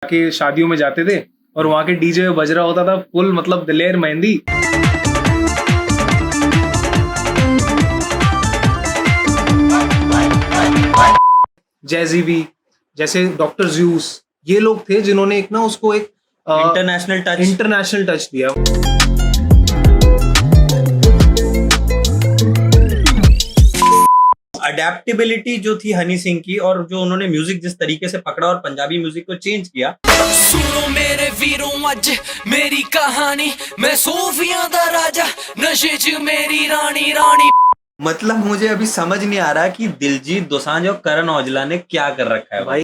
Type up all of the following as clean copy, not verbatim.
के शादियों में जाते थे और वहां के डीजे में बज रहा होता था फुल मतलब दिलेर मेहंदी। जैजी बी, जैसे डॉक्टर ज्यूस, ये लोग थे जिन्होंने एक ना उसको एक इंटरनेशनल टच दिया। अडेप्टेबिलिटी जो थी हनी सिंह की, और जो उन्होंने म्यूजिक जिस तरीके से पकड़ा और पंजाबी म्यूजिक को चेंज किया। सुनो मेरे वीरों अज मेरी कहानी, मैं सूफियां दा राजा नशे च मेरी रानी रानी। मतलब मुझे अभी समझ नहीं आ रहा कि दिलजीत दोसांझ और करण औजला ने क्या कर रखा है भाई।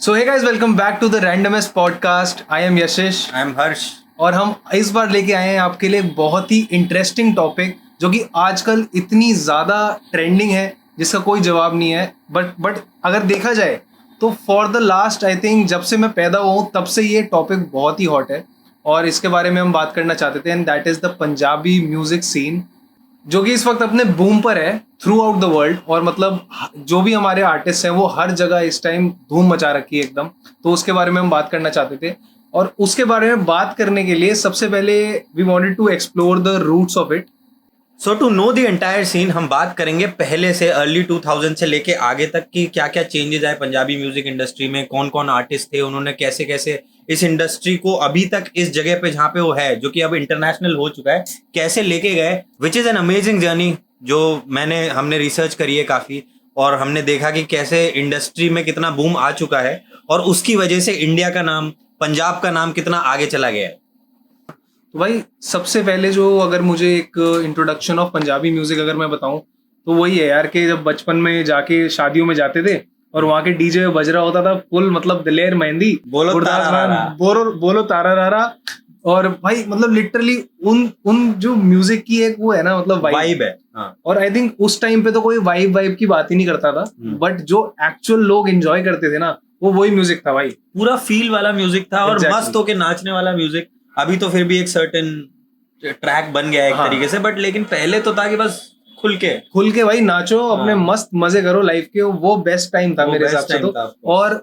So hey guys, welcome back to the randomest podcast. I am Yashish, I am Harsh, और हम इस बार लेके आए हैं आपके लिए बहुत ही इंटरेस्टिंग टॉपिक जो कि आजकल इतनी ज़्यादा ट्रेंडिंग है जिसका कोई जवाब नहीं है। बट अगर देखा जाए तो for the last I think जब से मैं पैदा हुआ हूँ तब से ये टॉपिक बहुत ही हॉट है और इसके बारे में हम बात करना चाहते थे। And that is the Punjabi music scene, जो कि इस वक्त अपने बूम पर है थ्रू आउट द वर्ल्ड। और मतलब जो भी हमारे आर्टिस्ट हैं वो हर जगह इस टाइम धूम मचा रखी है एकदम। तो उसके बारे में हम बात करना चाहते थे, और उसके बारे में बात करने के लिए सबसे पहले we wanted to explore the roots of it. So to know the entire scene हम बात करेंगे पहले से अर्ली 2000 से लेके आगे तक की क्या क्या चेंजेस आए पंजाबी म्यूजिक इंडस्ट्री में, कौन कौन आर्टिस्ट थे, उन्होंने कैसे कैसे इस इंडस्ट्री को अभी तक इस जगह पे जहाँ पे वो है, जो कि अब इंटरनेशनल हो चुका है, कैसे लेके गए। Which is an amazing journey जो हमने रिसर्च करी है काफ़ी, और हमने देखा कि कैसे इंडस्ट्री में कितना बूम आ चुका है और उसकी वजह से इंडिया का नाम, पंजाब का नाम कितना आगे चला गया है। तो भाई सबसे पहले जो अगर मुझे एक इंट्रोडक्शन ऑफ पंजाबी म्यूजिक अगर मैं बताऊं तो वही है यार कि जब बचपन में जाके शादियों में जाते थे और वहाँ के डीजे में बज रहा होता था फुल मतलब दिलेर मेहंदी, बोलो तारा रारा। और भाई मतलब लिटरली उन जो म्यूजिक की एक वो है ना मतलब वाइब है। हाँ। और आई थिंक उस टाइम पे तो कोई वाइब की बात ही नहीं करता था, बट जो एक्चुअल लोग एंजॉय करते थे ना वो वही म्यूजिक था भाई। पूरा फील वाला म्यूजिक था और Exactly. मस्त होके नाचने वाला म्यूजिक। अभी तो फिर भी एक सर्टेन ट्रैक बन गया है एक तरीके से, बट लेकिन पहले तो था कि बस खुल के भाई नाचो, अपने मस्त मजे करो लाइफ के। वो बेस्ट टाइम था मेरे हिसाब से तो। और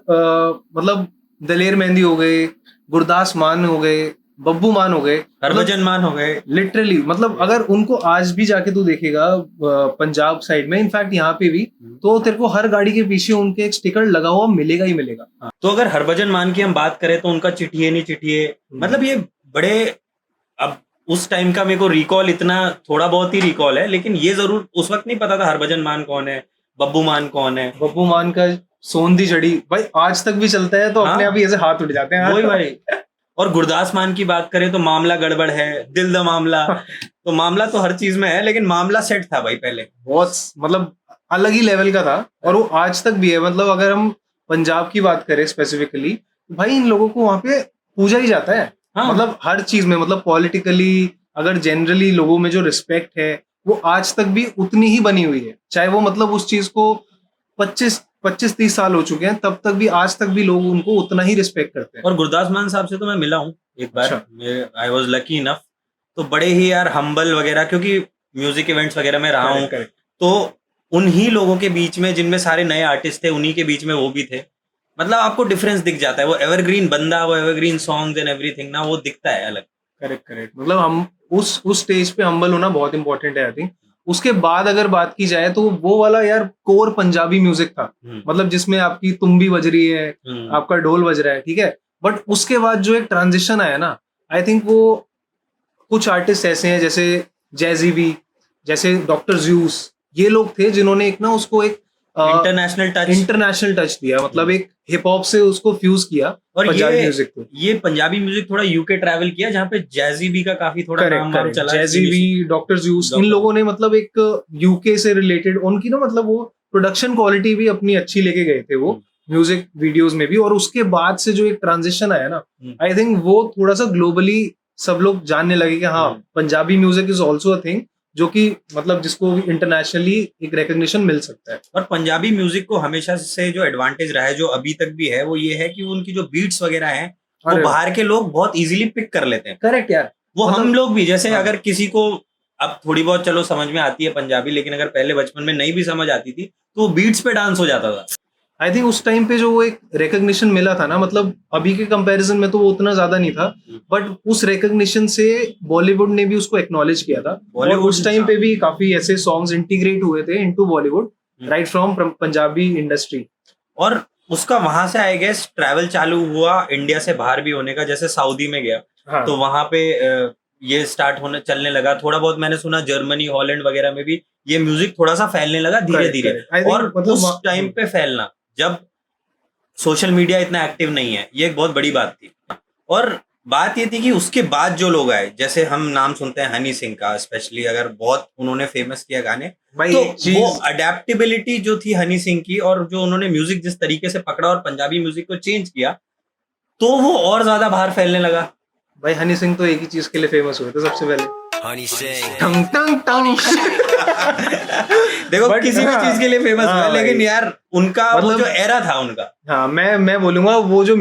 मतलब दलेर मेहंदी हो गए, गुरदास मान हो गए, बब्बू मान हो गए, हरभजन मान हो गए। लिटरली मतलब अगर उनको आज भी जाके तू देखेगा पंजाब साइड में, इनफैक्ट यहाँ पे भी, तो तेरे को हर गाड़ी के पीछे उनके एक स्टिकर लगा हुआ मिलेगा ही मिलेगा। तो अगर हरभजन मान की हम बात करें तो उनका चिट्ठिए नहीं चिट्ठिए, मतलब ये बड़े, अब उस टाइम का मेरे को रिकॉल इतना थोड़ा बहुत ही रिकॉल है, लेकिन ये जरूर उस वक्त नहीं पता था हरभजन मान कौन है, बब्बू मान कौन है। बब्बू मान का सोंधी चढ़ी भाई आज तक भी चलता है, तो अपने आप ही ऐसे हाथ उठ जाते हैं। वही भाई। और गुरदास मान की बात करें तो मामला गड़बड़ है, दिल द मामला। तो मामला तो हर चीज में है, लेकिन मामला सेट था भाई पहले, बहुत मतलब अलग ही लेवल का था, और वो आज तक भी है। मतलब अगर हम पंजाब की बात करें स्पेसिफिकली, भाई इन लोगों को वहां पे पूजा ही जाता है। हाँ। मतलब हर चीज में, मतलब पॉलिटिकली अगर जनरली लोगों में जो रिस्पेक्ट है वो आज तक भी उतनी ही बनी हुई है, चाहे वो मतलब उस चीज को 25-30 साल हो चुके हैं, तब तक भी आज तक भी लोग उनको उतना ही रिस्पेक्ट करते हैं। और गुरदास मान साहब से तो मैं मिला हूँ एक बार, आई वॉज लकी इनफ। तो बड़े ही यार हम्बल वगैरह, क्योंकि म्यूजिक इवेंट्स वगैरह में रहा हूँ, तो उन्हीं लोगों के बीच में जिनमें सारे नए आर्टिस्ट थे, उन्हीं के बीच में वो भी थे। मतलब आपको डिफरेंस दिख जाता है, वो एवरग्रीन बंदा, वो एवरग्रीन सॉन्ग्स एंड एवरीथिंग ना, वो दिखता है अलग। करेक्ट। मतलब हम उस स्टेज पे हम्बल होना बहुत इंपॉर्टेंट है आई थिंक। उसके बाद अगर बात की जाए तो वो वाला यार कोर पंजाबी म्यूजिक था, मतलब जिसमें आपकी तुम्बी बज रही है, आपका ढोल बज रहा है, ठीक है। बट उसके बाद जो एक ट्रांजिशन आया ना, आई थिंक वो कुछ आर्टिस्ट ऐसे हैं जैसे जैजी बी, जैसे डॉक्टर ज्यूस, ये लोग थे जिन्होंने एक ना उसको एक इंटरनेशनल टच दिया, मतलब एक हिप हॉप से उसको फ्यूज किया और पंजाबी म्यूजिक को। ये पंजाबी म्यूजिक थोड़ा यूके ट्रैवल किया, जहाँ पे जैजी बी का काफी थोड़ा नाम चला। जैजी बी, डॉक्टर ज्यूस, इन लोगों ने मतलब एक यूके से रिलेटेड उनकी ना मतलब वो प्रोडक्शन क्वालिटी भी अपनी अच्छी लेके गए थे वो म्यूजिक वीडियोस में भी। और उसके बाद से जो एक ट्रांजिशन आया ना, आई थिंक वो थोड़ा सा ग्लोबली सब लोग जानने लगे कि हाँ Punjabi music is also a thing, जो कि मतलब जिसको इंटरनेशनली एक रिकॉग्निशन मिल सकता है। और पंजाबी म्यूजिक को हमेशा से जो एडवांटेज रहा है, जो अभी तक भी है, वो ये है कि उनकी जो बीट्स वगैरह हैं वो बाहर के लोग बहुत इजीली पिक कर लेते हैं। करेक्ट यार, वो मतलब हम लोग भी, जैसे अगर किसी को अब थोड़ी बहुत चलो समझ में आती है पंजाबी, लेकिन अगर पहले बचपन में नहीं भी समझ आती थी तो वो बीट्स पे डांस हो जाता था। आई थिंक उस टाइम पे जो वो एक रिकग्निशन मिला था ना, मतलब अभी के कंपैरिजन में तो वो उतना ज्यादा नहीं था, बट उस रिकग्निशन से बॉलीवुड ने भी उसको एक्नॉलेज किया था। और Bollywood उस टाइम पे भी काफी ऐसे सॉन्ग्स इंटीग्रेट हुए थे into Bollywood right from Punjabi industry. और उसका वहां से आई गेस ट्रैवल चालू हुआ इंडिया से बाहर भी होने का, जैसे सऊदी में गया हाँ। तो वहां पे ये स्टार्ट होने चलने लगा। थोड़ा बहुत मैंने सुना जर्मनी हॉलैंड वगैरह में भी ये म्यूजिक थोड़ा सा फैलने लगा धीरे Correct, धीरे। correct. I think और मतलब उस टाइम पे फैलना जब सोशल मीडिया इतना एक्टिव नहीं है, ये एक बहुत बड़ी बात थी। और बात ये थी कि उसके बाद जो लोग आए, जैसे हम नाम सुनते हैं हनी सिंह का स्पेशली, अगर बहुत उन्होंने फेमस किया गाने, भाई तो एक चीज वो अडेप्टेबिलिटी जो थी हनी सिंह की, और जो उन्होंने म्यूजिक जिस तरीके से पकड़ा और पंजाबी म्यूजिक को चेंज किया, तो वो और ज्यादा बाहर फैलने लगा। भाई हनी सिंह तो एक ही चीज के लिए फेमस हुए थे सबसे पहले, Honey Singh. टंग टंग टंग। देखो But किसी भी हाँ, चीज के लिए फेमस हाँ हुआ, लेकिन भाई। यार उनका वो मतलब- जो एरा था उनका। हाँ, मैं बोलूंगा वो जो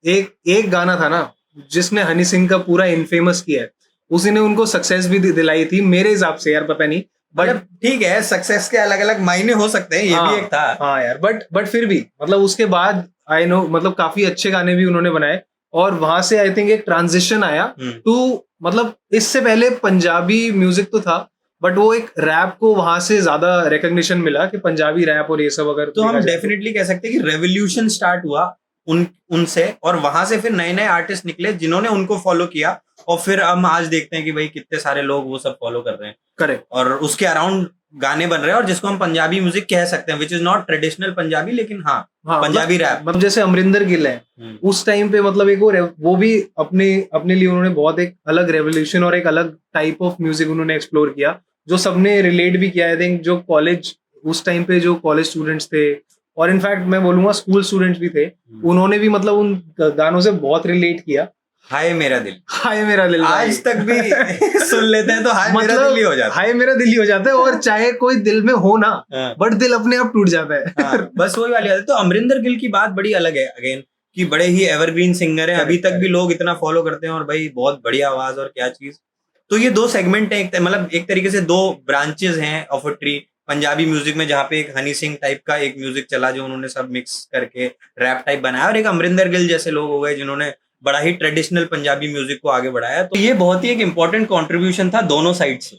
एक गाना था ना जिसने हनी सिंह का पूरा इनफेमस किया है, उसी ने उनको सक्सेस भी दिलाई थी मेरे हिसाब से यार, पता नहीं बट मतलब ठीक है, सक्सेस के अलग अलग मायने हो सकते हैं, ये भी एक था। हाँ यार, बट फिर भी मतलब उसके बाद आई नो मतलब काफी अच्छे गाने भी उन्होंने बनाए, और वहां से आई थिंक एक ट्रांजिशन आया टू, मतलब इससे पहले पंजाबी म्यूजिक तो था, बट वो एक रैप को वहां से ज्यादा रिकग्निशन मिला कि पंजाबी रैप और ये सब अगर तो हम देखा जाए डेफिनेटली कह सकते हैं कि रेवोल्यूशन स्टार्ट हुआ उनसे, और वहां से फिर नए नए आर्टिस्ट निकले जिन्होंने उनको फॉलो किया, और फिर हम आज देखते हैं कि भाई कितने सारे लोग वो सब फॉलो कर रहे हैं, करेक्ट। और उसके अराउंड गाने बन रहे हैं, और जिसको हम पंजाबी म्यूजिक कह सकते हैं, which is not traditional Punjabi, लेकिन हाँ पंजाबी रैप। मतलब जैसे अमरिंदर गिल है, उस टाइम पे मतलब एक वो भी अपने लिए उन्होंने बहुत एक अलग रेवोल्यूशन और एक अलग टाइप ऑफ म्यूजिक उन्होंने एक्सप्लोर किया, जो सबने रिलेट भी किया। आई थिंक जो कॉलेज उस टाइम पे जो कॉलेज स्टूडेंट्स थे, और इनफैक्ट मैं बोलूंगा स्कूल स्टूडेंट्स भी थे, उन्होंने भी मतलब उन गानों से बहुत रिलेट किया। हाय मेरा दिल, हाय मेरा दिल भाई। आज तक भी सुन लेते हैं तो हाय मेरा दिल ही हो जाता है। हाय मेरा दिल ही हो जाता है, और चाहे कोई दिल में हो ना, हाँ। बट दिल अपने आप टूट जाता है। हाँ, बस वही वाली बात है। तो अमरिंदर गिल की बात बड़ी अलग है अगेन, कि बड़े ही एवरग्रीन सिंगर हैं, अभी तक भी लोग इतना फॉलो करते हैं, और भाई बहुत बढ़िया आवाज और क्या चीज। तो ये दो सेगमेंट है, मतलब एक तरीके से दो ब्रांचेस हैं of a tree Punjabi music में, जहाँ पे एक हनी सिंह टाइप का एक म्यूजिक चला जो उन्होंने सब मिक्स करके रैप टाइप बनाया, और एक अमरिंदर गिल जैसे लोग हो गए जिन्होंने बड़ा ही ट्रेडिशनल पंजाबी म्यूजिक को आगे बढ़ाया। तो ये बहुत ही एक इम्पोर्टेंट कंट्रीब्यूशन था दोनों साइड से।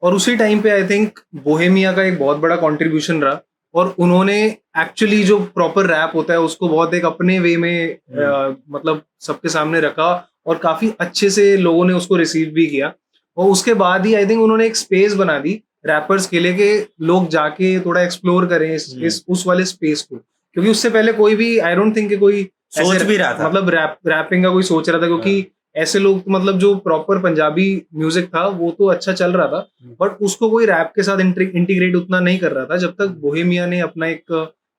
और उसी टाइम पे आई थिंक बोहेमिया का एक बहुत बड़ा कंट्रीब्यूशन रहा, और उन्होंने एक्चुअली जो प्रॉपर रैप होता है उसको बहुत एक अपने वे में मतलब सबके सामने रखा, और काफी अच्छे से लोगों ने उसको रिसीव भी किया। और उसके बाद ही आई थिंक उन्होंने एक स्पेस बना दी रैपर्स के लिए कि लोग जाके थोड़ा एक्सप्लोर करें उस वाले स्पेस को, क्योंकि उससे पहले कोई भी आई डोंट थिंक कि कोई सोच भी रहा था, मतलब रैपिंग का कोई सोच रहा था, क्योंकि ऐसे लोग मतलब जो प्रॉपर पंजाबी म्यूजिक था वो तो अच्छा चल रहा था, बट उसको कोई रैप के साथ इंटीग्रेट उतना नहीं कर रहा था जब तक बोहेमिया ने अपना एक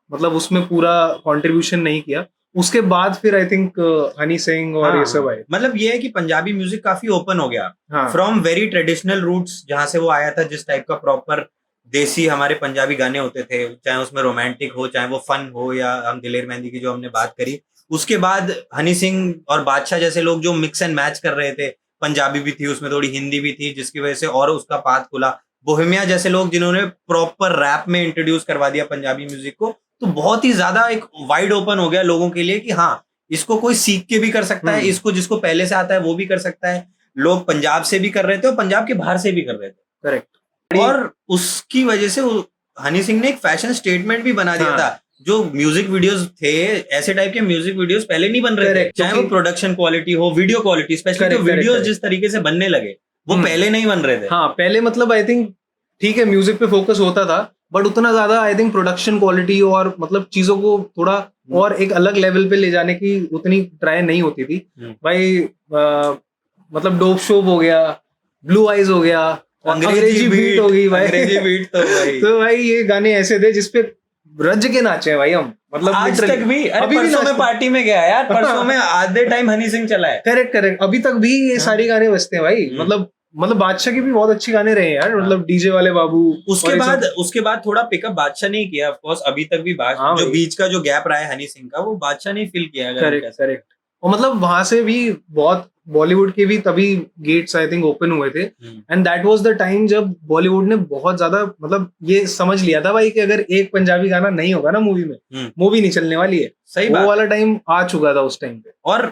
मतलब उसमें पूरा कंट्रीब्यूशन नहीं किया। उसके बाद फिर आई थिंक हनी सिंह और ये सब आए। मतलब ये है कि पंजाबी म्यूजिक काफी ओपन हो गया हाँ। फ्रॉम वेरी ट्रेडिशनल रूट्स, जहां से वो आया था, जिस टाइप का प्रॉपर देसी हमारे पंजाबी गाने होते थे, चाहे उसमें रोमांटिक हो, चाहे वो फन हो, या हम दिलेर मेहंदी की जो हमने बात करी। उसके बाद हनी सिंह और बादशाह जैसे लोग जो मिक्स एंड मैच कर रहे थे, पंजाबी भी थी उसमें, थोड़ी हिंदी भी थी, जिसकी वजह से और उसका पाथ खुला। बोहेमिया जैसे लोग जिन्होंने प्रॉपर रैप में इंट्रोड्यूस करवा दिया पंजाबी म्यूजिक को, तो बहुत ही ज्यादा एक वाइड ओपन हो गया लोगों के लिए कि हाँ, इसको कोई सीख के भी कर सकता है, इसको जिसको पहले से आता है वो भी कर सकता है। लोग पंजाब से भी कर रहे थे और पंजाब के बाहर से भी कर रहे थे। करेक्ट। और उसकी वजह से हनी सिंह ने एक फैशन स्टेटमेंट भी बना दिया था। जो म्यूजिक वीडियोस थे, ऐसे टाइप के म्यूजिक वीडियोस पहले नहीं बन रहे थे, चाहे वो प्रोडक्शन क्वालिटी हो, वीडियो क्वालिटी, स्पेशली जो वीडियोस जिस तरीके से बनने लगे वो पहले नहीं बन रहे थे। हाँ, पहले मतलब आई थिंक ठीक है म्यूजिक पे फोकस होता था, बट उतना ज्यादा आई थिंक प्रोडक्शन क्वालिटी और मतलब चीजों को थोड़ा और एक अलग लेवल पे ले जाने की उतनी ट्राई नहीं होती थी भाई। मतलब डोप शोप हो गया, ब्लू आइज हो गया, अंग्रेजी बीट हो गई भाई, अंग्रेजी बीट तो भाई ये गाने ऐसे थे जिसपे रज के नाचे हैं भाई हम, मतलब आज तक भी। अभी परसों में पार्टी में गया यार, परसों में आधे टाइम हनी सिंह चला है। करेक्ट, अभी तक भी ये सारे गाने बजते हैं भाई। मतलब बादशाह के भी बहुत अच्छे गाने रहे हैं यार, मतलब डीजे वाले बाबू। उसके बाद थोड़ा पिकअप बादशाह नहीं किया, ऑफ कोर्स अभी तक भी जो बीच का जो गैप रहा है हनी सिंह का, वो बादशाह ने फिल किया। करेक्ट। और मतलब वहां से भी बहुत बॉलीवुड के भी तभी गेट्स आई थिंक ओपन हुए थे, and that was the time जब बॉलीवुड ने बहुत ज्यादा मतलब ये समझ लिया था भाई कि अगर एक पंजाबी गाना नहीं होगा ना मूवी में, मूवी नहीं चलने वाली है। सही वो बात वाला टाइम आ चुका था उस टाइम पे। और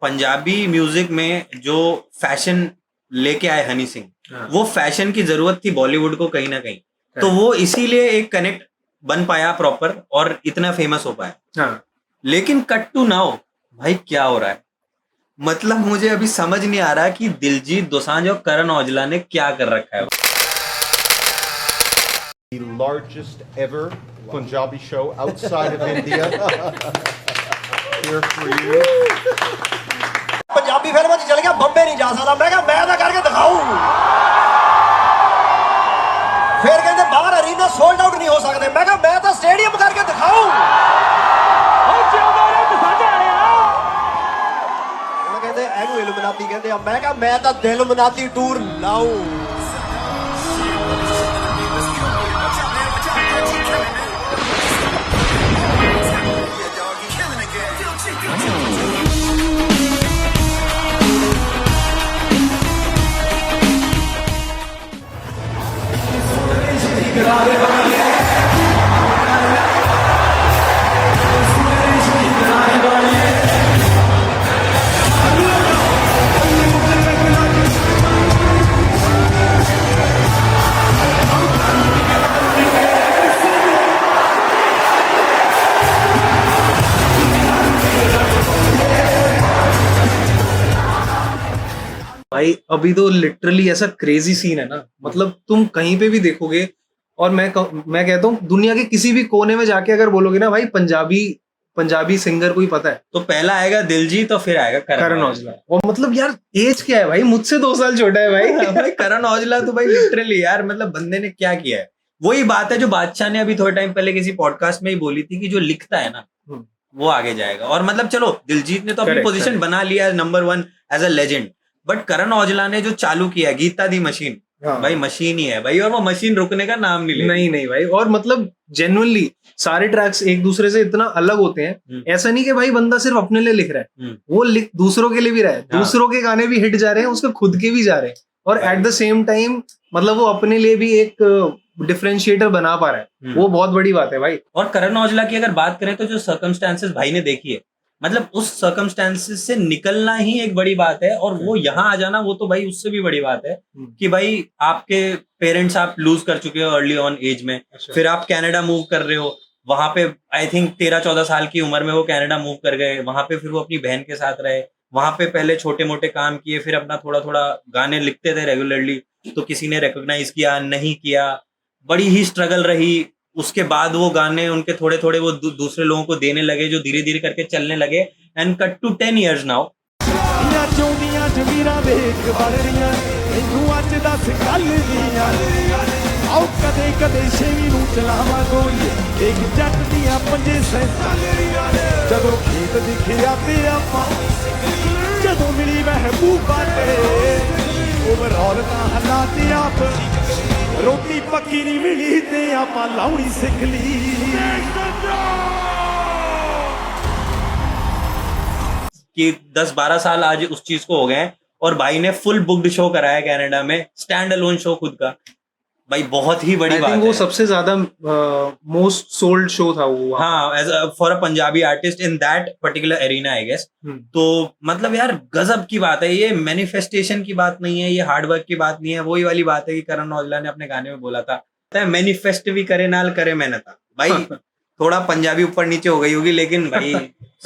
पंजाबी म्यूजिक में जो फैशन लेके आए हनी सिंह, हाँ। वो फैशन की जरूरत थी बॉलीवुड को कहीं ना कहीं, तो वो इसीलिए एक कनेक्ट बन पाया प्रॉपर और इतना फेमस हो पाया। हाँ। लेकिन कट टू नाउ भाई क्या हो रहा है, मतलब मुझे अभी समझ नहीं आ रहा कि दिलजीत दोसांझ और करण औजला ने क्या कर रखा है। The largest ever Punjabi show outside of India. Here for you. Punjabi ਫਿਲਮਾਂ 'ਚ ਚਲ ਗਿਆ, ਬੰਬੇ ਨਹੀਂ ਜਾ ਸਕਦਾ। ਮੈਂ ਕਿਹਾ ਮੈਂ ਤਾਂ ਕਰਕੇ ਦਿਖਾਊ। ਫਿਰ ਕਹਿੰਦੇ ਬਾਹਰ ਅਰੀਨਾ ਸੋਲਡ ਆਊਟ ਨਹੀਂ ਹੋ ਸਕਦੇ। ਮੈਂ ਕਿਹਾ ਮੈਂ ਤਾਂ ਸਟੇਡੀਅਮ ਕਰਕੇ ਦਿਖਾਊ। ਉਹ ਜਿਉਂਦਾ ਰਹਿ ਦਸਾਂਝਾ ਆਇਆ। ਉਹ ਕਹਿੰਦੇ ਇਹਨੂੰ ਇਲੂਮੀਨਾਤੀ ਕਹਿੰਦੇ ਆ। ਮੈਂ ਕਿਹਾ ਮੈਂ ਤਾਂ ਦਿਲਮਨਾਤੀ ਟੂਰ ਲਾਊ। भाई अभी तो लिटरली ऐसा क्रेजी सीन है ना, मतलब तुम कहीं पे भी देखोगे, और मैं कहता हूँ दुनिया के किसी भी कोने में जाके अगर बोलोगे ना भाई पंजाबी सिंगर कोई पता है, तो पहला आएगा दिलजीत और फिर आएगा करण औजला। और मतलब यार एज क्या है भाई, मुझसे 2 साल छोटा है भाई। भाई करण औजला तो भाई लिटरली यार मतलब बंदे ने क्या किया है। वही बात है जो बादशाह ने अभी थोड़े टाइम पहले किसी पॉडकास्ट में ही बोली थी कि जो लिखता है ना वो आगे जाएगा। और मतलब चलो दिलजीत ने तो अपनी पोजीशन बना लिया number 1 as a legend, but Karan Aujla ने जो चालू किया गीता दी मशीन, भाई मशीन ही है भाई, और वो मशीन रुकने का नाम नहीं ले। नहीं भाई, और मतलब जेन्युइनली सारे ट्रैक्स एक दूसरे से इतना अलग होते हैं। ऐसा नहीं कि भाई बंदा सिर्फ अपने लिए लिख रहा है, वो लिख दूसरों के लिए भी रहा है। दूसरों के गाने भी हिट जा रहे हैं, उसके खुद के भी जा रहे हैं, और एट द सेम टाइम मतलब वो अपने लिए भी एक डिफरेंशिएटर बना पा रहा है। वो बहुत बड़ी बात है भाई। और करण औजला की अगर बात करें तो जो सर्कमस्टांसेस भाई ने देखी है, मतलब उस सर्कमस्टांसेस से निकलना ही एक बड़ी बात है, और वो यहाँ आ जाना वो तो भाई उससे भी बड़ी बात है कि भाई आपके पेरेंट्स आप लूज कर चुके हो अर्ली ऑन एज में, फिर आप कनाडा मूव कर रहे हो, वहां पे आई थिंक 13-14 साल की उम्र में वो कनाडा मूव कर गए, वहां पे फिर वो अपनी बहन के साथ रहे, वहां पे पहले छोटे मोटे काम किए, फिर अपना थोड़ा थोड़ा गाने लिखते थे रेगुलरली, तो किसी ने रिकॉग्नाइज किया नहीं किया, बड़ी ही स्ट्रगल रही। उसके बाद वो गाने उनके थोड़े थोड़े वो दूसरे लोगों को देने लगे, जो धीरे धीरे करके चलने लगे, and cut to 10 years now. कदे कदे छेवी नूं चलावा गोली एक जट दियां 5 जदों खेत दिखिया ते आपां जदों मिली महबूबा ते ओवरऑल तां हालात आप रोटी पक्की नहीं मिली ते आपां लाउणी सिख ली। कि 10-12 साल आज उस चीज को हो गए, और भाई ने फुल बुक्ड शो कराया कनाडा में, स्टैंड अलोन शो खुद का, भाई बहुत ही बड़ी बात है। वो सबसे ज्यादा मोस्ट सोल्ड शो था वो। हाँ, as for a Punjabi artist in that particular arena I guess. तो मतलब यार गजब की बात है, ये मैनिफेस्टेशन की बात नहीं है, ये हार्डवर्क की बात नहीं है, वही वाली बात है कि करण औजला ने अपने गाने में बोला था मैनिफेस्ट भी करे नाल करे मेहनत। भाई थोड़ा पंजाबी ऊपर नीचे हो गई होगी, लेकिन भाई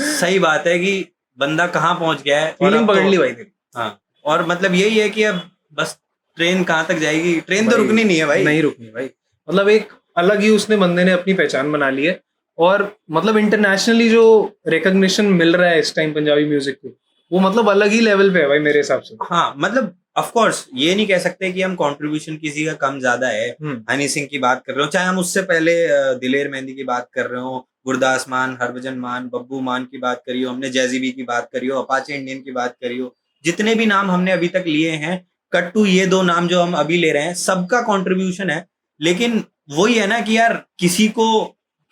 सही बात है कि बंदा कहाँ पहुंच गया है। फीलिंग पकड़ ली भाई। हाँ, और मतलब यही है कि अब बस ट्रेन कहाँ तक जाएगी, ट्रेन तो रुकनी नहीं है भाई, नहीं रुकनी भाई। मतलब एक अलग ही उसने बंदे ने अपनी पहचान बना ली है, और मतलब इंटरनेशनली जो रिकॉग्निशन मिल रहा है इस टाइम पंजाबी म्यूजिक को, वो मतलब अलग ही लेवल पे है भाई मेरे हिसाब से। हाँ, मतलब ऑफ कोर्स ये नहीं कह सकते कि हम कंट्रीब्यूशन किसी का कम ज्यादा है। हनी सिंह की बात कर रहे हो, चाहे हम उससे पहले दिलेर मेहंदी की बात कर रहे हो, गुरदास मान, हरभजन मान, बब्बू मान की बात करी हो, हमने जैजी बी की बात करी हो, अपाचे इंडियन की बात करी हो, जितने भी नाम हमने अभी तक लिए हैं, कट टू ये 2 नाम जो हम अभी ले रहे हैं, सबका कंट्रीब्यूशन है। लेकिन वही है ना कि यार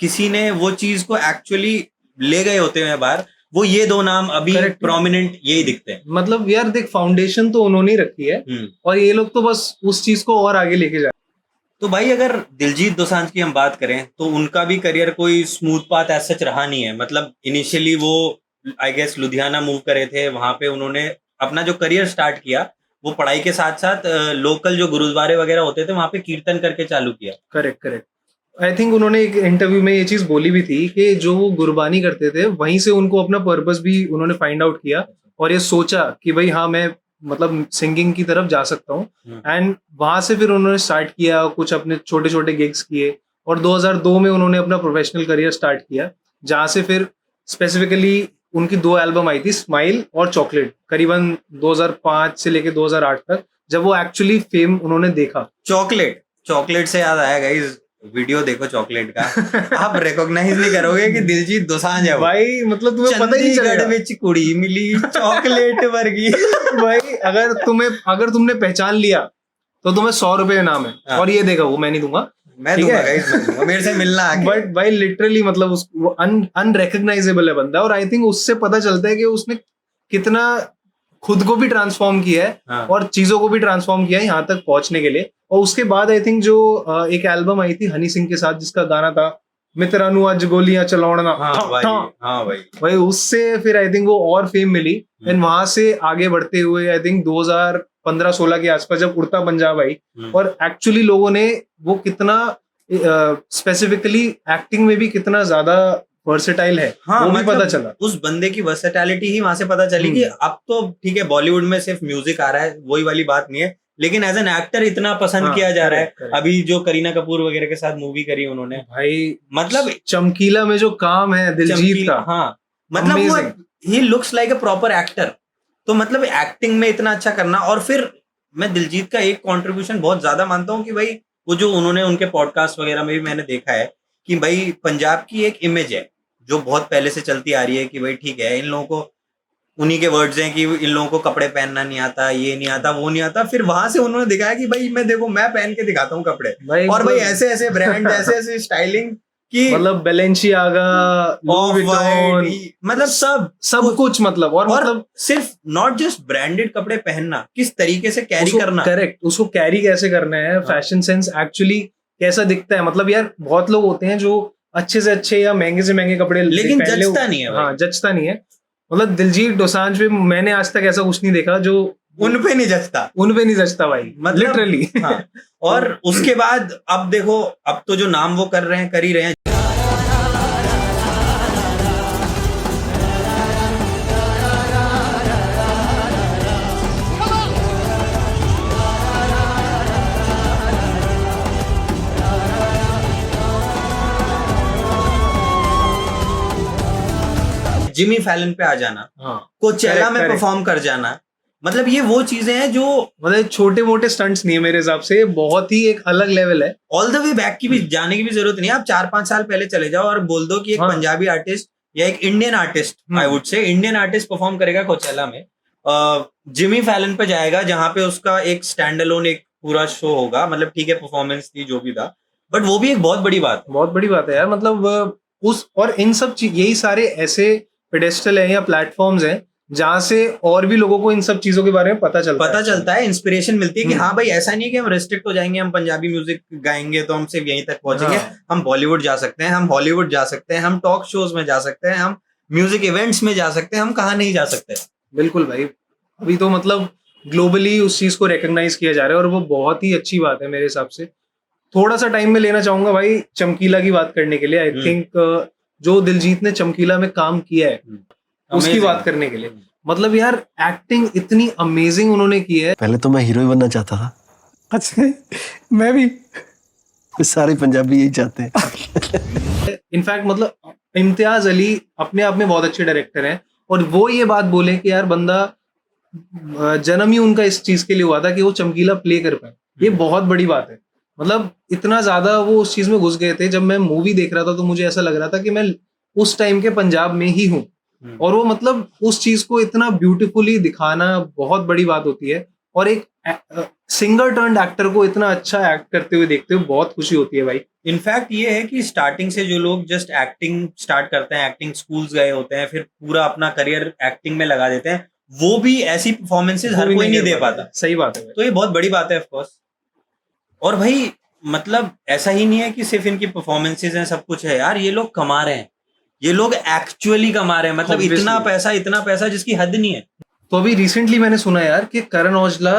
किसी ने वो चीज को एक्चुअली ले गए होते हैं बाहर, वो ये दो नाम अभी Correct. प्रोमिनेंट यही दिखते हैं। मतलब यार देख, फाउंडेशन तो उन्होंने ही रखी है और ये लोग तो बस उस चीज को और आगे लेके जा। तो भाई अगर दिलजीत दोसांझ की हम बात करें तो उनका भी करियर कोई स्मूथ पाथ ऐसा सच रहा नहीं है। मतलब इनिशियली वो आई गेस लुधियाना मूव करे थे, वहां पे उन्होंने अपना जो करियर स्टार्ट किया वो पढ़ाई के साथ साथ लोकल जो गुरुद्वारे वगैरह होते थे वहां पे कीर्तन करके चालू किया। Correct correct. आई थिंक उन्होंने एक इंटरव्यू में ये चीज बोली भी थी कि जो वो गुरबानी करते थे वहीं से उनको अपना पर्पस भी उन्होंने फाइंड आउट किया और ये सोचा कि भाई हाँ मैं मतलब सिंगिंग की तरफ जा सकता हूँ। एंड वहां से फिर उन्होंने स्टार्ट किया, कुछ अपने छोटे छोटे गिग्स किए और 2002 में उन्होंने अपना प्रोफेशनल करियर स्टार्ट किया, जहाँ से फिर स्पेसिफिकली उनकी 2 एल्बम आई थी, स्माइल और चॉकलेट, करीबन 2005 से लेके 2008 तक, जब वो एक्चुअली फेम उन्होंने देखा। चॉकलेट से याद आया गाइस, वीडियो देखो चॉकलेट का आप रिकॉग्नाइज नहीं करोगे कि दिलजीत दोसांझ है वो। भाई मतलब तुम्हें पता ही नहीं चलेगा। चंडीगढ़ विच कुड़ी मिली चॉकलेट वर्गी। भाई अगर तुमने पहचान लिया तो तुम्हें 100 रुपए इनाम है। हाँ। और ये देगा वो, मैं नहीं दूंगा, मैं ठीक दूंगा है? गाइस, मैं दूंगा, मेरे से मिलना आके। बट भाई लिटरली मतलब वो अनरिकग्नाइजेबल है बंदा। और आई थिंक उससे पता चलता है कि उसने कितना खुद को भी ट्रांसफॉर्म किया है हाँ। और चीजों को भी ट्रांसफॉर्म किया है यहाँ तक पहुंचने के लिए। और उसके बाद आई थिंक जो एक एल्बम आई थी हनी सिंह के साथ जिसका गाना था मित्रानु आज गोलियां चलावना, हाँ भाई भाई उससे फिर आई थिंक वो और फेम मिली। एंड वहां से आगे बढ़ते हुए आई थिंक 2015-16 के आसपास जब उड़ता पंजाब आई और एक्चुअली लोगों ने वो कितना स्पेसिफिकली एक्टिंग में भी कितना ज्यादा वर्सेटाइल है, हाँ, वो भी मतलब पता चला। उस बंदे की वर्सेटैलिटी ही वहां से पता चली कि अब तो ठीक है बॉलीवुड में सिर्फ म्यूजिक आ रहा है, वही वाली बात नहीं है, लेकिन एज एन एक्टर इतना पसंद हाँ, किया जा रहा है। correct. अभी जो करीना कपूर वगैरह के साथ मूवी करी उन्होंने, भाई मतलब चमकीला में जो काम है दिलजीत का, हाँ मतलब वो Amazing. He looks like a proper actor. तो मतलब एक्टिंग में इतना अच्छा करना। और फिर मैं दिलजीत का एक कंट्रीब्यूशन बहुत ज्यादा मानता हूँ कि भाई वो जो उन्होंने उनके पॉडकास्ट वगैरह में भी मैंने देखा है कि भाई पंजाब की एक इमेज है जो बहुत पहले से चलती आ रही है कि भाई ठीक है इन लोगों को, उन्हीं के वर्ड्स हैं कि इन लोगों को कपड़े पहनना नहीं आता, ये नहीं आता, वो नहीं आता। फिर वहां से उन्होंने दिखाया कि भाई मैं देखो मैं पहन के दिखाता हूँ कपड़े, और भाई ऐसे ऐसे ब्रांड ऐसे ऐसे स्टाइलिंग की, मतलब बेलेंशियागा, लुई विटॉन, मतलब सब कुछ मतलब। और मतलब सिर्फ नॉट जस्ट ब्रांडेड कपड़े पहनना, किस तरीके से कैरी करना, करेक्ट, उसको कैरी कैसे करना है, फैशन सेंस एक्चुअली कैसा दिखता है। मतलब यार बहुत लोग होते हैं जो अच्छे से अच्छे या महंगे से महंगे कपड़े लेकिन जचता नहीं है। हाँ, जचता नहीं है। मतलब दिलजीत दोसांझ पे मैंने आज तक ऐसा कुछ नहीं देखा जो उन पे नहीं जचता भाई, मतलब लिटरली। हाँ। और उसके बाद अब देखो, अब तो जो नाम वो कर ही रहे हैं। जिमी फैलन पे आ जाना, कोचेला में परफॉर्म कर जाना, मतलब ये वो चीजें हैं जो मतलब छोटे मोटे स्टंट्स नहीं है मेरे हिसाब से, बहुत ही एक अलग लेवल है। ऑल द वे बैक की भी जाने की भी जरूरत नहीं है। आप 4-5 साल पहले चले जाओ और बोल दो कि एक पंजाबी आर्टिस्ट या एक Indian artist, I would say Indian artist perform करेगा कोचेला में, जिमी फैलन पे जाएगा जहां पे उसका एक स्टैंड अलोन एक पूरा शो होगा। मतलब ठीक है परफॉर्मेंस थी जो भी था, बट वो भी एक बहुत बड़ी बात है यार। मतलब उस और इन सब यही सारे ऐसे पेडेस्टल है या प्लेटफॉर्म्स हैं जहां से और भी लोगों को इन सब चीजों के बारे में पता चलता है, इंस्पिरेशन मिलती है कि हाँ भाई ऐसा नहीं है कि हम रेस्ट्रिक्ट हो जाएंगे, हम पंजाबी म्यूजिक गाएंगे तो हम सिर्फ यहीं तक पहुंचेंगे। हम बॉलीवुड जा सकते हैं, हम हॉलीवुड जा सकते हैं, हम टॉक शोज में जा सकते हैं, हम म्यूजिक इवेंट्स में जा सकते हैं, हम कहाँ नहीं जा सकते। बिल्कुल भाई, अभी तो मतलब ग्लोबली उस चीज को रिकॉग्नाइज किया जा रहा है और वो बहुत ही अच्छी बात है मेरे हिसाब से। थोड़ा सा टाइम में लेना चाहूंगा भाई चमकीला की बात करने के लिए। आई थिंक जो दिलजीत ने चमकीला में काम किया है उसकी बात करने के लिए, मतलब यार एक्टिंग इतनी अमेजिंग उन्होंने की है। पहले तो मैं हीरो ही बनना चाहता था। अच्छा, मैं भी, सारे पंजाबी यही चाहते हैं। इनफैक्ट मतलब इम्तियाज अली अपने आप में बहुत अच्छे डायरेक्टर हैं और वो ये बात बोले कि यार बंदा जन्म ही उनका इस चीज के लिए हुआ था कि वो चमकीला प्ले कर पाए, ये बहुत बड़ी बात है। मतलब इतना ज्यादा वो उस चीज में घुस गए थे। जब मैं मूवी देख रहा था तो मुझे ऐसा लग रहा था कि मैं उस टाइम के पंजाब में ही हूँ, और वो मतलब उस चीज को इतना ब्यूटीफुली दिखाना बहुत बड़ी बात होती है। और एक सिंगर टर्न्ड एक्टर को इतना अच्छा एक्ट करते हुए देखते हुए बहुत खुशी होती है भाई। इनफैक्ट ये है कि स्टार्टिंग से जो लोग जस्ट एक्टिंग स्टार्ट करते हैं, एक्टिंग स्कूल्स गए होते हैं, फिर पूरा अपना करियर एक्टिंग में लगा देते हैं, वो भी ऐसी परफॉर्मेंसेज हर कोई नहीं दे पाता। सही बात है भाई। तो ये बहुत बड़ी बात है ऑफ कोर्स। और भाई मतलब ऐसा ही नहीं है कि सिर्फ इनकी परफॉर्मेंसेज हैं, सब कुछ है यार, ये लोग कमा रहे हैं, ये लोग एक्चुअली कमा रहे हैं, मतलब इतना पैसा जिसकी हद नहीं है। तो अभी रिसेंटली मैंने सुना यार कि करण औजला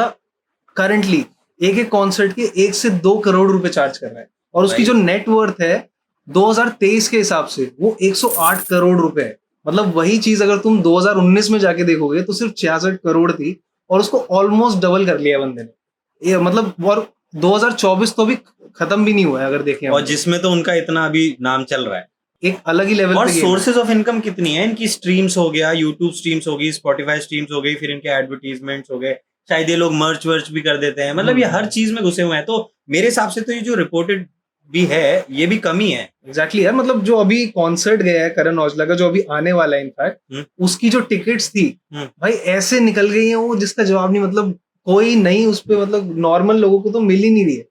करंटली एक कॉन्सर्ट के 1 से 2 करोड़ रुपए चार्ज कर रहा है, और उसकी जो नेटवर्थ है 2023 के हिसाब से वो 108 करोड़ रुपए है। मतलब वही चीज अगर तुम 2019 में जाके देखोगे तो सिर्फ 66 करोड़ थी, और उसको ऑलमोस्ट डबल कर लिया बंदे ने। ये मतलब, और 2024 तो अभी खत्म भी नहीं हुआ है अगर देखें, और जिसमें तो उनका इतना अभी नाम चल रहा है, एक अलग ही लेवल और पे सोर्सेज ऑफ इनकम कितनी है इनकी, स्ट्रीम्स हो गया, यूट्यूब स्ट्रीम्स हो गई, स्पॉटिफाई स्ट्रीम्स हो गई, फिर इनके एडवर्टीजमेंट्स हो गए, शायद ये लोग मर्च वर्च भी कर देते हैं, मतलब ये हर चीज में घुसे हुए हैं। तो मेरे हिसाब से तो ये जो रिपोर्टेड भी है ये भी कमी है। एग्जैक्टली यार, मतलब जो अभी कॉन्सर्ट गया है करण औजला का, जो अभी आने वाला है इनफैक्ट, उसकी जो टिकट्स थी भाई ऐसे निकल गई हैं वो जिसका जवाब नहीं, मतलब कोई नहीं उस पे, मतलब नॉर्मल लोगों को तो मिल ही नहीं रही है।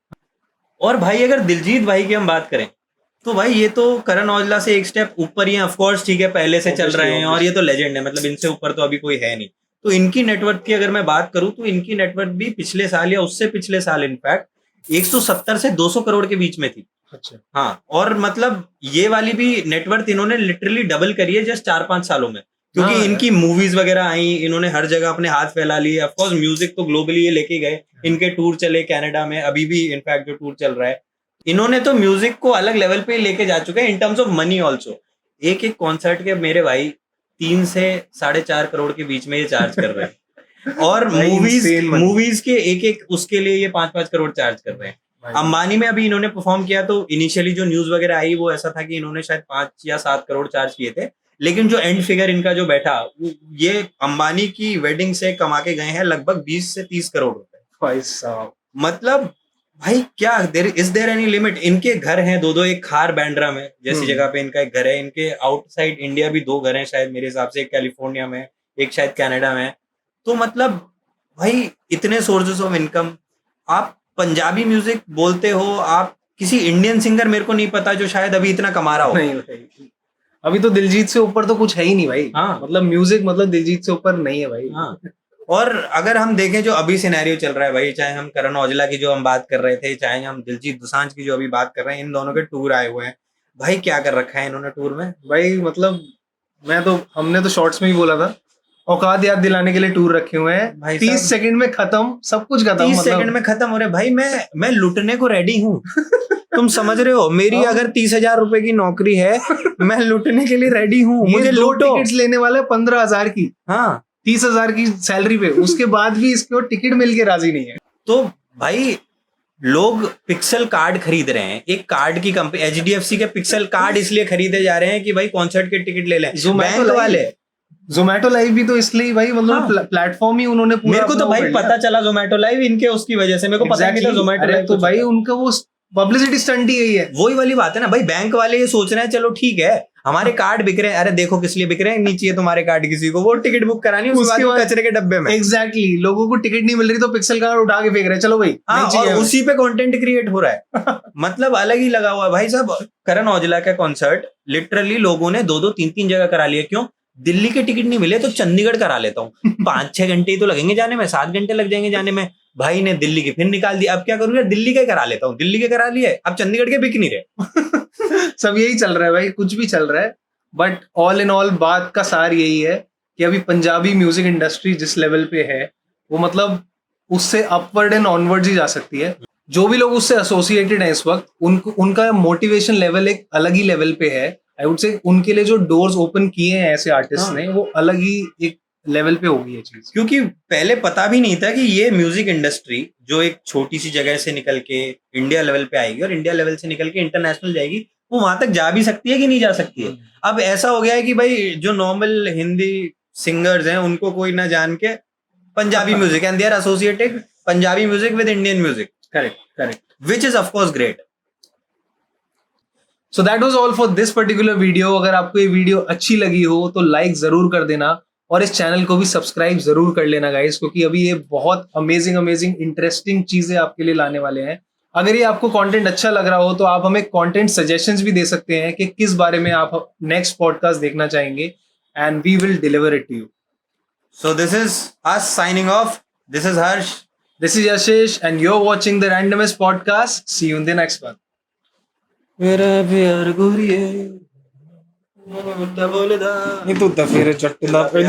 और भाई अगर दिलजीत भाई की हम बात करें तो भाई ये तो करण औजला से एक स्टेप ऊपर ही है, ऑफ कोर्स ठीक है, पहले से चल रहे हैं और ये तो लेजेंड है, मतलब इनसे ऊपर तो अभी कोई है नहीं। तो इनकी नेटवर्थ की अगर मैं बात करूं तो इनकी नेटवर्थ भी पिछले साल या उससे पिछले साल इनफैक्ट 170 से 200 करोड़ के बीच में थी। अच्छा हाँ, और मतलब ये वाली भी नेटवर्थ इन्होंने लिटरली डबल करी है जस्ट 4-5 सालों में, क्योंकि हाँ, इनकी मूवीज वगैरह आई, इन्होंने हर जगह अपने हाथ फैला लिए। ऑफ कोर्स म्यूजिक तो ग्लोबली ये लेके गए, इनके टूर चले कनाडा में, अभी भी इनफैक्ट जो टूर चल रहा है, इन्होंने तो म्यूजिक को अलग लेवल पे लेके जा चुके हैं in terms of money also. एक कॉन्सर्ट के मेरे भाई 3 से 4.5 करोड़ के बीच में ये चार्ज कर रहे हैं और मूवीज के एक उसके लिए ये 5-5 करोड़ चार्ज कर रहे हैं। अंबानी में अभी इन्होंने परफॉर्म किया तो इनिशियली जो न्यूज वगैरह आई वो ऐसा था कि इन्होंने शायद 5 या 7 करोड़ चार्ज किए थे, लेकिन जो एंड फिगर इनका जो बैठा ये अंबानी की वेडिंग से कमा के गए हैं लगभग 20 से 30 करोड़ रुपए। भाई साहब मतलब भाई क्या इज देयर एनी लिमिट। इनके घर हैं 2-2, एक खार बैंड्रा में जैसी जगह पे इनका एक घर है, इनके आउटसाइड इंडिया भी 2 घर हैं शायद मेरे हिसाब से, एक कैलिफोर्निया में, एक शायद कनाडा में। तो मतलब भाई इतने सोर्सेस ऑफ इनकम। आप पंजाबी म्यूजिक बोलते हो, आप किसी इंडियन सिंगर मेरे को नहीं पता जो शायद अभी इतना कमा रहा हो। नहीं, अभी तो दिलजीत से ऊपर तो कुछ है ही नहीं भाई। हाँ, मतलब म्यूजिक मतलब दिलजीत से ऊपर नहीं है भाई। हाँ, और अगर हम देखें जो अभी सिनेरियो चल रहा है भाई, चाहे हम करण औजला की जो हम बात कर रहे थे, चाहे हम दिलजीत दोसांझ की जो अभी बात कर रहे हैं, इन दोनों के टूर आए हुए हैं भाई। क्या कर रखा है इन्होंने टूर में भाई, मतलब हमने तो शॉर्ट्स में ही बोला था, औकात याद दिलाने के लिए टूर रखे हुए हैं भाई। 30 सेकंड में खत्म, सब कुछ खत्म, 30 सेकंड में खत्म हो रहे भाई। मैं लुटने को रेडी हूँ तुम समझ रहे हो, मेरी अगर 30,000 रुपए की नौकरी है, मैं लुटने के लिए रेडी हूँ। मुझे 2 टिकट्स लेने वाले 15,000 की, हाँ 30,000 की सैलरी पे, उसके बाद भी इसको टिकट मिल के राजी नहीं है। तो भाई लोग पिक्सल कार्ड खरीद रहे हैं, एक कार्ड की कंपनी HDFC के पिक्सल कार्ड इसलिए खरीदे जा रहे हैं कि भाई कॉन्सर्ट के टिकट ले लें। बैंक वाले जोमेटो लाइव भी तो इसलिए भाई, मतलब प्लेटफॉर्म ही उन्होंने पूरा। मेरे को तो भाई पता चला जोमेटो लाइव इनके उसकी वजह से, मेरे को पता नहीं था जोमेटो लाइव। तो भाई उनका वो पब्लिसिटी स्टंट ही यही है। वही वाली बात है ना भाई, बैंक वाले ये सोच रहे हैं चलो ठीक है हमारे कार्ड बिक रहे हैं, अरे देखो किस लिए बिक रहे हैं, नीचे है तुम्हारे कार्ड किसी को, वो टिकट बुक करानी, उसके बाद कचरे के डब्बे में। एग्जैक्टली, लोगों को टिकट नहीं मिल रही तो पिक्सल कार्ड उठा के फेंक रहे हैं, चलो भाई। और उसी पे कंटेंट क्रिएट हो रहा है मतलब अलग ही लगा हुआ है भाई साहब। करण औजला का कॉन्सर्ट लिटरली लोगों ने 2-2, 3-3 जगह करा लिया। क्यों? दिल्ली के टिकट नहीं मिले तो चंडीगढ़ करा लेता हूँ 5-6 घंटे ही तो लगेंगे जाने में, 7 घंटे लग जाएंगे जाने में। भाई ने दिल्ली की फिर निकाल दिया, अब क्या करूंगा, दिल्ली के करा लेता हूँ, दिल्ली के करा लिए, अब चंडीगढ़ के बिक नहीं रहे सब यही चल रहा है भाई, कुछ भी चल रहा है। बट ऑल इन ऑल बात का सार यही है कि अभी पंजाबी म्यूजिक इंडस्ट्री जिस लेवल पे है वो मतलब उससे अपवर्ड एंड ऑनवर्ड ही जा सकती है। जो भी लोग उससे एसोसिएटेड हैं इस वक्त, उनका मोटिवेशन लेवल एक अलग ही लेवल पे है। आई वुड से उनके लिए जो डोर्स ओपन किए हैं ऐसे आर्टिस्ट ने, वो अलग ही एक लेवल पे होगी ये चीज। क्योंकि पहले पता भी नहीं था कि ये म्यूजिक इंडस्ट्री जो एक छोटी सी जगह से निकल के इंडिया लेवल पे आएगी और इंडिया लेवल से निकल के इंटरनेशनल जाएगी, वो वहां तक जा भी सकती है कि नहीं जा सकती है। अब ऐसा हो गया है कि भाई जो नॉर्मल हिंदी सिंगर्स हैं उनको कोई ना जान के Punjabi music, and they are associated Punjabi music with Indian music. Correct, which is of course great. So that was all for this particular video. अगर आपको ये वीडियो अच्छी लगी हो तो लाइक जरूर कर देना, और इस चैनल को भी सब्सक्राइब जरूर कर लेना गाइस, क्योंकि अभी ये बहुत अमेजिंग इंटरेस्टिंग चीजें आपके लिए लाने वाले हैं। अगर ये आपको कंटेंट अच्छा लग रहा हो तो आप हमें कंटेंट सजेशंस भी दे सकते हैं कि किस बारे में आप नेक्स्ट पॉडकास्ट देखना चाहेंगे, and we will deliver it to you. So this is us signing off. This is Harsh. This is Yashish and you're watching the Randomest podcast. See you in the next one. मेरा प्यार गोरिये, बोलदा नहीं तो फिर चट्टा